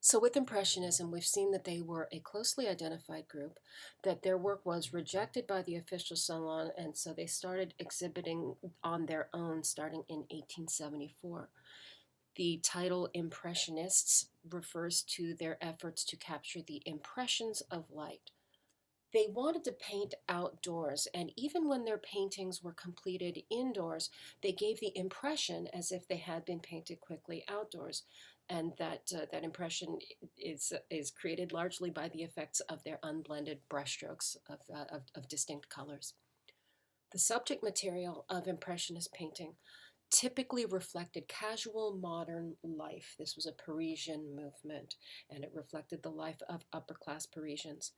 So with Impressionism, we've seen that they were a closely identified group, that their work was rejected by the official salon, and so they started exhibiting on their own starting in 1874. The title Impressionists refers to their efforts to capture the impressions of light. They wanted to paint outdoors, and even when their paintings were completed indoors, they gave the impression as if they had been painted quickly outdoors. And that impression is created largely by the effects of their unblended brushstrokes of distinct colors. The subject material of Impressionist painting typically reflected casual modern life. This was a Parisian movement, and it reflected the life of upper class Parisians.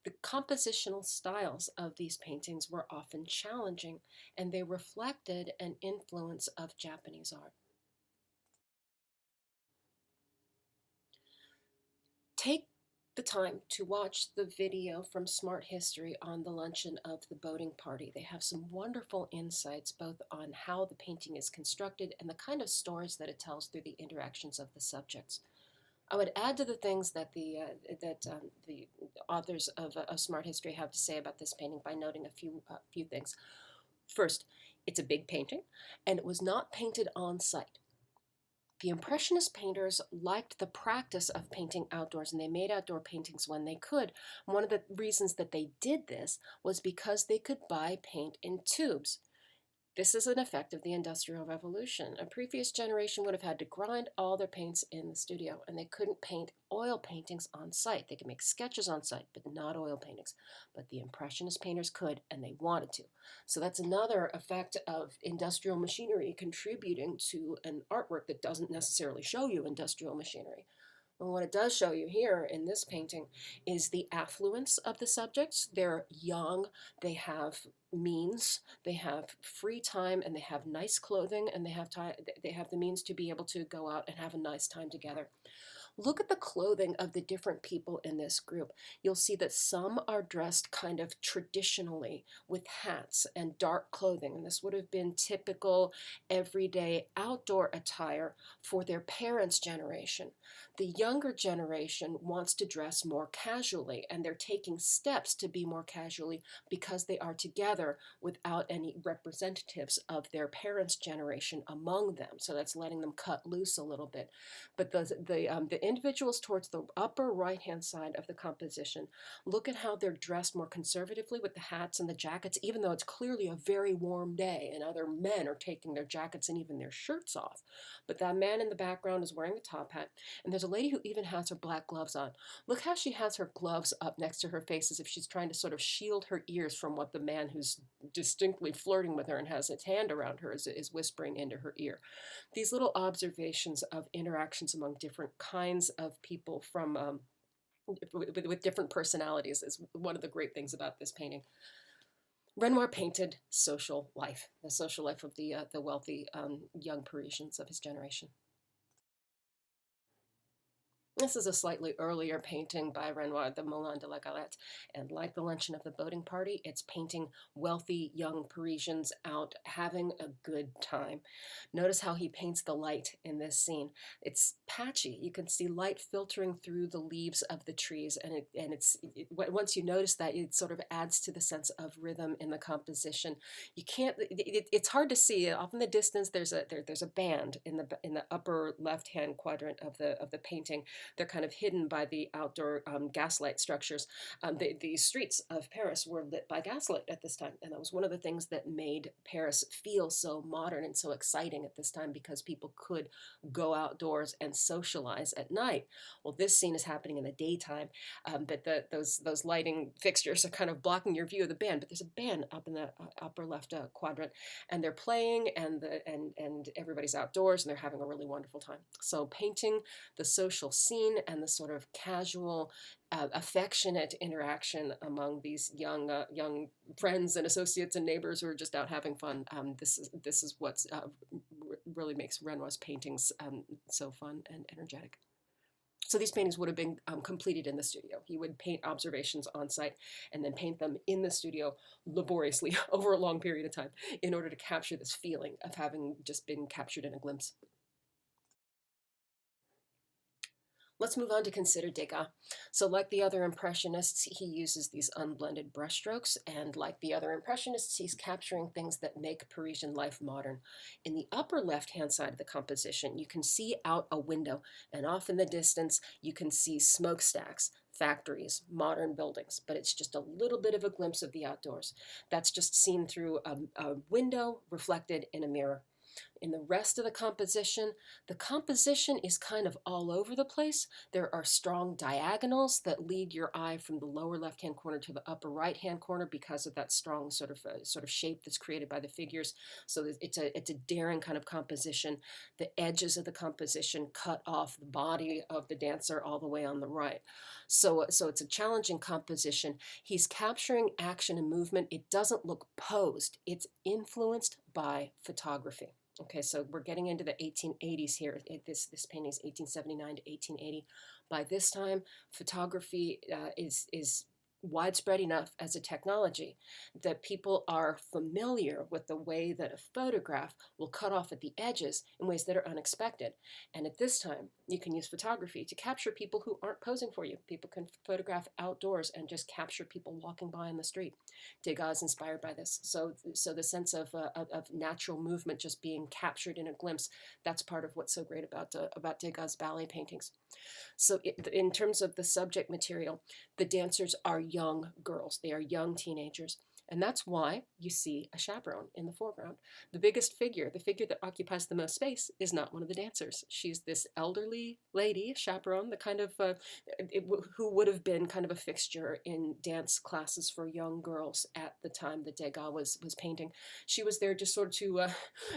The compositional styles of these paintings were often challenging, and they reflected an influence of Japanese art. Take the time to watch the video from Smart History on the luncheon of the boating party. They have some wonderful insights both on how the painting is constructed and the kind of stories that it tells through the interactions of the subjects. I would add to the things that the authors of Smart History have to say about this painting by noting a few things. First, it's a big painting, and it was not painted on site. The Impressionist painters liked the practice of painting outdoors, and they made outdoor paintings when they could. One of the reasons that they did this was because they could buy paint in tubes. This is an effect of the Industrial Revolution. A previous generation would have had to grind all their paints in the studio, and they couldn't paint oil paintings on site. They could make sketches on site, but not oil paintings. But the Impressionist painters could, and they wanted to. So that's another effect of industrial machinery contributing to an artwork that doesn't necessarily show you industrial machinery. And what it does show you here in this painting is the affluence of the subjects. They're young, they have means, they have free time, and they have nice clothing, and they have the means to be able to go out and have a nice time together. Look at the clothing of the different people in this group. You'll see that some are dressed kind of traditionally with hats and dark clothing, and this would have been typical everyday outdoor attire for their parents' generation. The younger generation wants to dress more casually, and they're taking steps to be more casually because they are together without any representatives of their parents' generation among them. So that's letting them cut loose a little bit. But the individuals towards the upper right-hand side of the composition, look at how they're dressed more conservatively with the hats and the jackets, even though it's clearly a very warm day and other men are taking their jackets and even their shirts off. But that man in the background is wearing the top hat, and there's a lady who even has her black gloves on. Look how she has her gloves up next to her face as if she's trying to sort of shield her ears from what the man who's distinctly flirting with her and has his hand around her is whispering into her ear. These little observations of interactions among different kinds of people from with different personalities is one of the great things about this painting. Renoir painted social life, the social life of the wealthy young Parisians of his generation. This is a slightly earlier painting by Renoir, the Moulin de la Galette, and like the luncheon of the boating party, it's painting wealthy young Parisians out having a good time. Notice how he paints the light in this scene. It's patchy. You can see light filtering through the leaves of the trees, and once you notice that, it sort of adds to the sense of rhythm in the composition. You can't. It's hard to see. Off in the distance, there's a band in the upper left-hand quadrant of the painting. They're kind of hidden by the outdoor gaslight structures. The streets of Paris were lit by gaslight at this time, and that was one of the things that made Paris feel so modern and so exciting at this time, because people could go outdoors and socialize at night. Well, this scene is happening in the daytime, but those lighting fixtures are kind of blocking your view of the band. But there's a band up in the upper left quadrant, and they're playing, and everybody's outdoors, and they're having a really wonderful time. So painting the social scene and the sort of casual, affectionate interaction among these young friends and associates and neighbors who are just out having fun. This is what really makes Renoir's paintings so fun and energetic. So these paintings would have been completed in the studio. He would paint observations on site and then paint them in the studio laboriously over a long period of time in order to capture this feeling of having just been captured in a glimpse. Let's move on to consider Degas. So, like the other Impressionists, he uses these unblended brushstrokes, and like the other Impressionists, he's capturing things that make Parisian life modern. In the upper left hand side of the composition, you can see out a window, and off in the distance, you can see smokestacks, factories, modern buildings, but it's just a little bit of a glimpse of the outdoors. That's just seen through a window reflected in a mirror. In the composition is kind of all over the place. There are strong diagonals that lead your eye from the lower left-hand corner to the upper right-hand corner because of that strong sort of shape that's created by the figures. So it's a daring kind of composition. The edges of the composition cut off the body of the dancer all the way on the right. So it's a challenging composition. He's capturing action and movement. It doesn't look posed. It's influenced by photography. Okay, so we're getting into the 1880s here. This painting is 1879 to 1880. By this time, photography is widespread enough as a technology that people are familiar with the way that a photograph will cut off at the edges in ways that are unexpected. And at this time, you can use photography to capture people who aren't posing for you. People can photograph outdoors and just capture people walking by in the street. Degas is inspired by this. So the sense of natural movement just being captured in a glimpse, that's part of what's so great about Degas' ballet paintings. So in terms of the subject material, the dancers are young girls. They are young teenagers. And that's why you see a chaperone in the foreground. The biggest figure, the figure that occupies the most space, is not one of the dancers. She's this elderly lady, chaperone, the kind of who would have been kind of a fixture in dance classes for young girls at the time that Degas was painting. She was there just sort of to,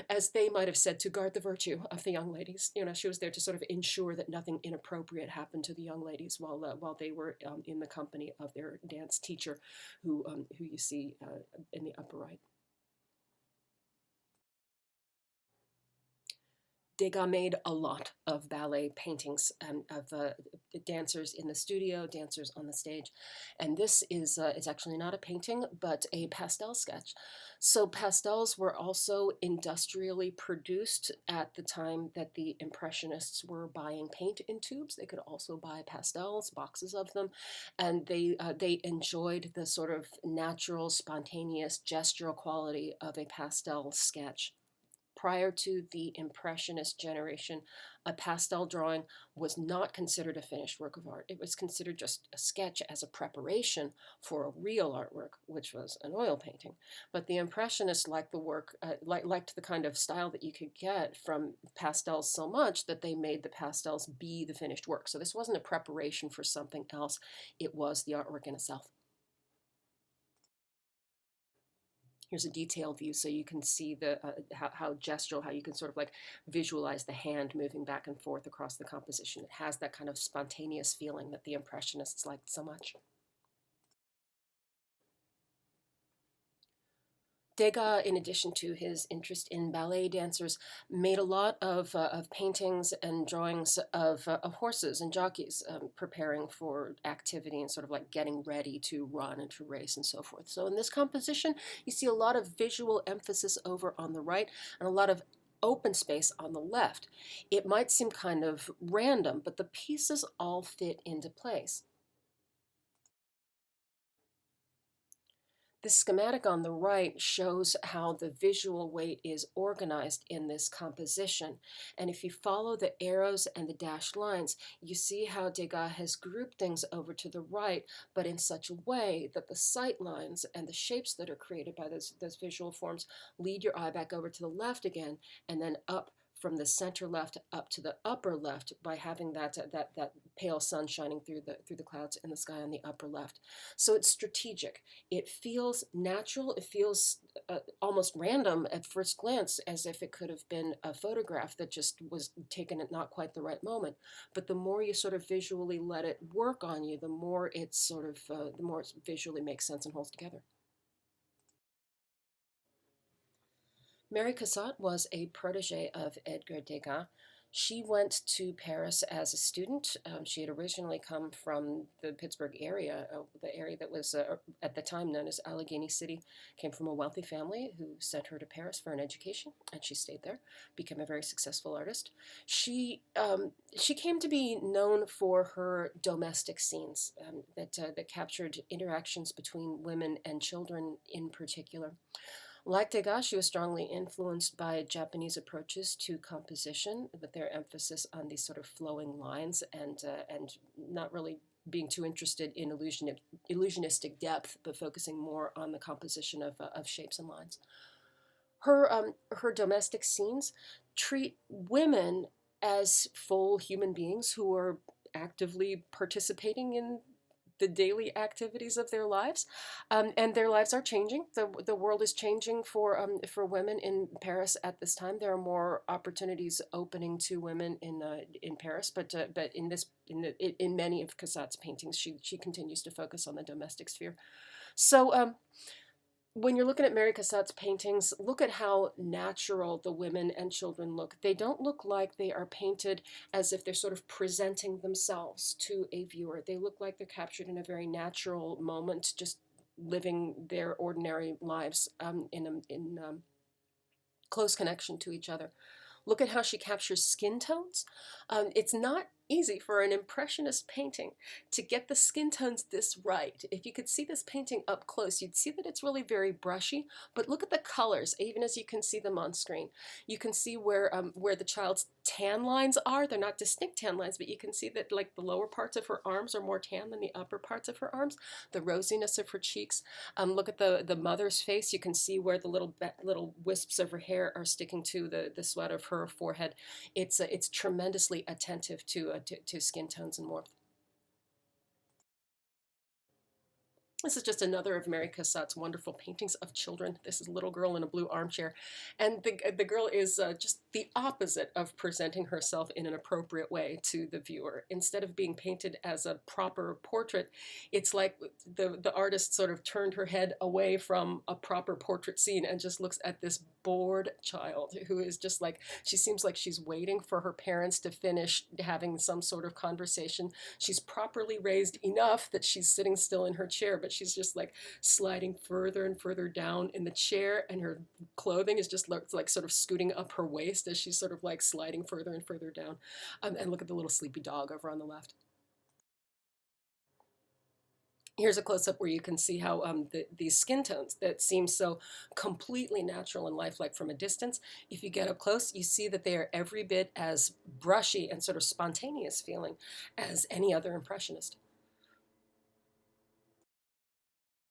as they might have said, to guard the virtue of the young ladies. You know, she was there to sort of ensure that nothing inappropriate happened to the young ladies while they were in the company of their dance teacher, who you see in the upper right. Degas made a lot of ballet paintings of dancers in the studio, dancers on the stage. And this is actually not a painting, but a pastel sketch. So pastels were also industrially produced at the time that the Impressionists were buying paint in tubes. They could also buy pastels, boxes of them, and they enjoyed the sort of natural, spontaneous, gestural quality of a pastel sketch. Prior to the Impressionist generation, a pastel drawing was not considered a finished work of art. It was considered just a sketch as a preparation for a real artwork, which was an oil painting. But the Impressionists liked the work, liked the kind of style that you could get from pastels so much that they made the pastels be the finished work. So this wasn't a preparation for something else, it was the artwork in itself. Here's a detailed view so you can see how gestural, how you can sort of like visualize the hand moving back and forth across the composition. It has that kind of spontaneous feeling that the Impressionists liked so much. Degas, in addition to his interest in ballet dancers, made a lot of paintings and drawings of horses and jockeys preparing for activity and sort of like getting ready to run and to race and so forth. So in this composition, you see a lot of visual emphasis over on the right and a lot of open space on the left. It might seem kind of random, but the pieces all fit into place. The schematic on the right shows how the visual weight is organized in this composition. And if you follow the arrows and the dashed lines, you see how Degas has grouped things over to the right, but in such a way that the sight lines and the shapes that are created by those visual forms lead your eye back over to the left again, and then up from the center left up to the upper left by having that pale sun shining through the clouds in the sky on the upper left. So it's strategic. It feels natural. It feels almost random at first glance, as if it could have been a photograph that just was taken at not quite the right moment. But the more you sort of visually let it work on you, the more it visually makes sense and holds together. Mary Cassatt was a protege of Edgar Degas. She went to Paris as a student. She had originally come from the Pittsburgh area, the area that was at the time known as Allegheny City. Came from a wealthy family who sent her to Paris for an education, and she stayed there, became a very successful artist. She came to be known for her domestic scenes that captured interactions between women and children in particular. Like Degas, she was strongly influenced by Japanese approaches to composition, with their emphasis on these sort of flowing lines and not really being too interested in illusionistic depth, but focusing more on the composition of shapes and lines. Her domestic scenes treat women as full human beings who are actively participating in the daily activities of their lives, and their lives are changing. The world is changing for women in Paris at this time. There are more opportunities opening to women in Paris, but in many of Cassat's paintings, she continues to focus on the domestic sphere. So when you're looking at Mary Cassatt's paintings, look at how natural the women and children look. They don't look like they are painted as if they're sort of presenting themselves to a viewer. They look like they're captured in a very natural moment, just living their ordinary lives in close connection to each other. Look at how she captures skin tones. It's not easy for an impressionist painting to get the skin tones this right. If you could see this painting up close, you'd see that it's really very brushy, but look at the colors, even as you can see them on screen. You can see where the child's tan lines are. They're not distinct tan lines, but you can see that like the lower parts of her arms are more tan than the upper parts of her arms, the rosiness of her cheeks. Look at the mother's face. You can see where the little wisps of her hair are sticking to the sweat of her forehead. It's tremendously attentive to skin tones and warmth. This is just another of Mary Cassatt's wonderful paintings of children. This is a little girl in a blue armchair. And the girl is just the opposite of presenting herself in an appropriate way to the viewer. Instead of being painted as a proper portrait, it's like the artist sort of turned her head away from a proper portrait scene and just looks at this bored child who is just like, she seems like she's waiting for her parents to finish having some sort of conversation. She's properly raised enough that she's sitting still in her chair, but she's just like sliding further and further down in the chair, and her clothing is just like sort of scooting up her waist as she's sort of like sliding further and further down. And look at the little sleepy dog over on the left. Here's a close-up where you can see how these skin tones that seem so completely natural and lifelike from a distance, if you get up close, you see that they are every bit as brushy and sort of spontaneous feeling as any other impressionist.